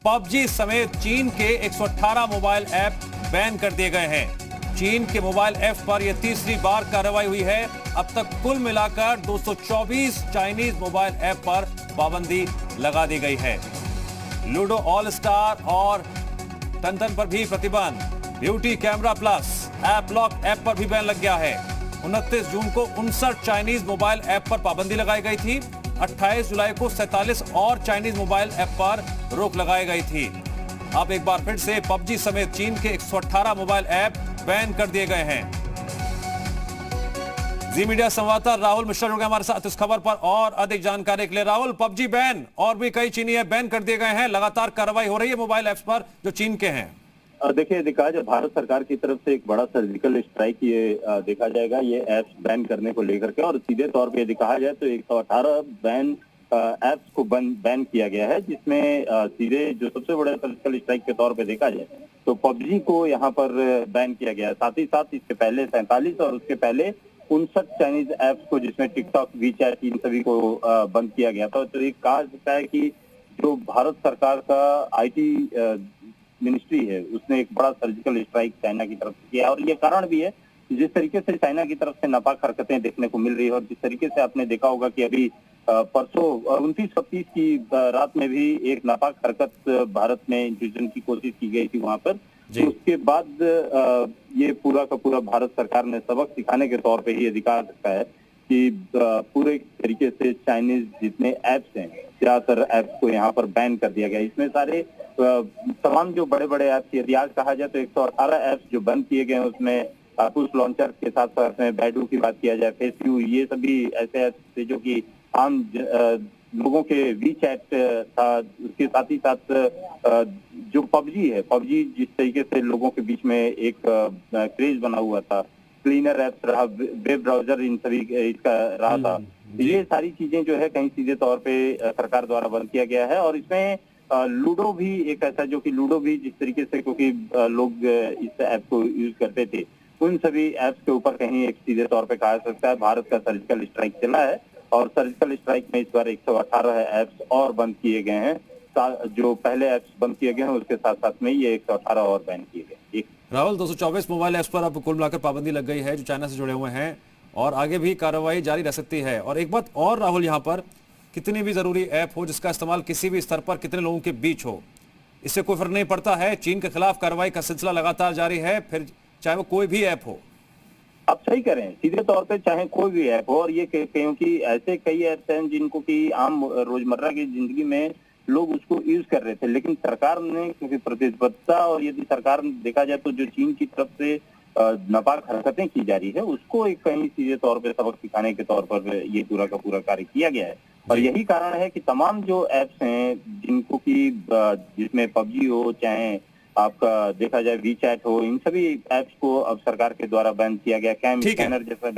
PUBG समेत चीन के 118 मोबाइल ऐप बैन कर दिए गए हैं। चीन के मोबाइल ऐप पर यह तीसरी बार कार्रवाई हुई है। अब तक कुल मिलाकर 224 चाइनीज मोबाइल ऐप पर पाबंदी लगा दी गई है। लूडो ऑल स्टार और टन पर भी प्रतिबंध। Beauty camera plus app lock app पर भी बैन लग गया है। 29 जून को 59 चाइनीज मोबाइल ऐप पर पाबंदी लगाई गई थी। 28 जुलाई को 47 और चाइनीज मोबाइल ऐप पर रोक लगाई गई थी। अब एक बार फिर से पबजी समेत चीन के 118 मोबाइल ऐप बैन कर दिए गए हैं। जी मीडिया संवाददाता राहुल मिश्रा जुड़ गए हमारे साथ इस खबर पर और अधिक जानकारी के लिए। राहुल, पबजी बैन और भी कई चीनी ऐप बैन कर दिए गए हैं। लगातार कार्रवाई हो रही है मोबाइल ऐप्स पर जो चीन के हैं। देखिए, देखा जाए भारत सरकार की तरफ से एक बड़ा सर्जिकल स्ट्राइक ये देखा जाएगा ये ऐप्स बैन करने को लेकर के, और सीधे तौर पे देखा जाए तो 118 बैन ऐप्स को बैन किया गया है, जिसमें सीधे जो सबसे बड़े सर्जिकल स्ट्राइक के तौर पे देखा जाए तो पबजी को यहाँ पर बैन किया गया है। साथ ही साथ इसके पहले 47 और उसके पहले 59 चाइनीज ऐप्स को, जिसमें टिकटॉक, वीचैट, इन सभी को बंद किया गया था। तो एक कहा जाता है कि जो भारत सरकार का IT मिनिस्ट्री है उसने एक बड़ा सर्जिकल स्ट्राइक चाइना की तरफ से किया, और ये कारण भी है जिस तरीके से चाइना की तरफ से नापाक हरकतें देखने को मिल रही है। और जिस तरीके से आपने देखा होगा कि अभी परसों 29-30 की रात में भी एक नापाक हरकत भारत में इंट्रूजन की कोशिश की गई थी वहां पर। तो उसके बाद ये पूरा का पूरा भारत सरकार ने सबक सिखाने के तौर पे ये दिखा सकता है कि पूरे तरीके से चाइनीज जितने ऐप्स हैं, ज्यादातर ऐप्स को यहाँ पर बैन कर दिया गया। इसमें सारे तमाम जो बड़े बड़े ऐप्स, यदि आज कहा जाए तो 118 ऐप्स जो बंद किए गए हैं, उसमें कारतूस लॉन्चर के साथ साथ में बैडू की बात किया जाए, फेसयू, ये सभी ऐसे ऐप्स थे जो कि आम लोगों के वीचैट था। उसके साथ ही साथ जो पबजी है, पबजी जिस तरीके से लोगों के बीच में एक क्रेज बना हुआ था, क्लीनर ऐप्स रहा, वेब ब्राउजर, इन सभी इसका रहा था। ये सारी चीजें जो है कहीं सीधे तौर पे सरकार द्वारा बंद किया गया है। और इसमें लूडो भी एक ऐसा, जो कि लूडो भी जिस तरीके से, क्योंकि लोग इस ऐप को यूज करते थे, उन सभी ऐप्स के ऊपर कहीं एक सीधे तौर पे कहा सकता है भारत का सर्जिकल स्ट्राइक चला है। और सर्जिकल स्ट्राइक में इस बार 118 ऐप्स और बंद किए गए हैं। जो पहले ऐप्स बंद किए गए हैं उसके साथ साथ में ये 118 और बैन किए गए। राहुल, 224 मोबाइल ऐप्स पर अब कुल मिलाकर पाबंदी लग गई है जो चाइना से जुड़े हुए हैं, और आगे भी कार्रवाई जारी रह सकती है। और एक बात और राहुल, यहाँ पर कितनी भी जरूरी ऐप हो, जिसका इस्तेमाल किसी भी स्तर पर कितने लोगों के बीच हो, इससे कोई फर्क नहीं पड़ता है। चीन के खिलाफ कार्रवाई का सिलसिला लगातार जारी है, फिर चाहे वो कोई भी ऐप हो। आप सही करें, सीधे तौर पे चाहे कोई भी ऐप हो। और ये क्योंकि ऐसे कई ऐप्स हैं जिनको कि आम रोजमर्रा की जिंदगी में लोग उसको यूज कर रहे थे, लेकिन सरकार ने, क्योंकि प्रतिबद्धता, और यदि सरकार देखा जाए तो जो चीन की तरफ से नापाक हरकतें की जा रही है उसको एक कहीं सीधे तौर पे सबक सिखाने के तौर पर ये पूरा का पूरा कार्य किया गया है। और यही कारण है कि तमाम जो ऐप्स हैं जिनको कि जिसमें पबजी हो, चाहे आपका देखा जाए वीचैट हो, इन सभी ऐप्स को अब सरकार के द्वारा बैन किया गया। कैम स्कैनर जैसा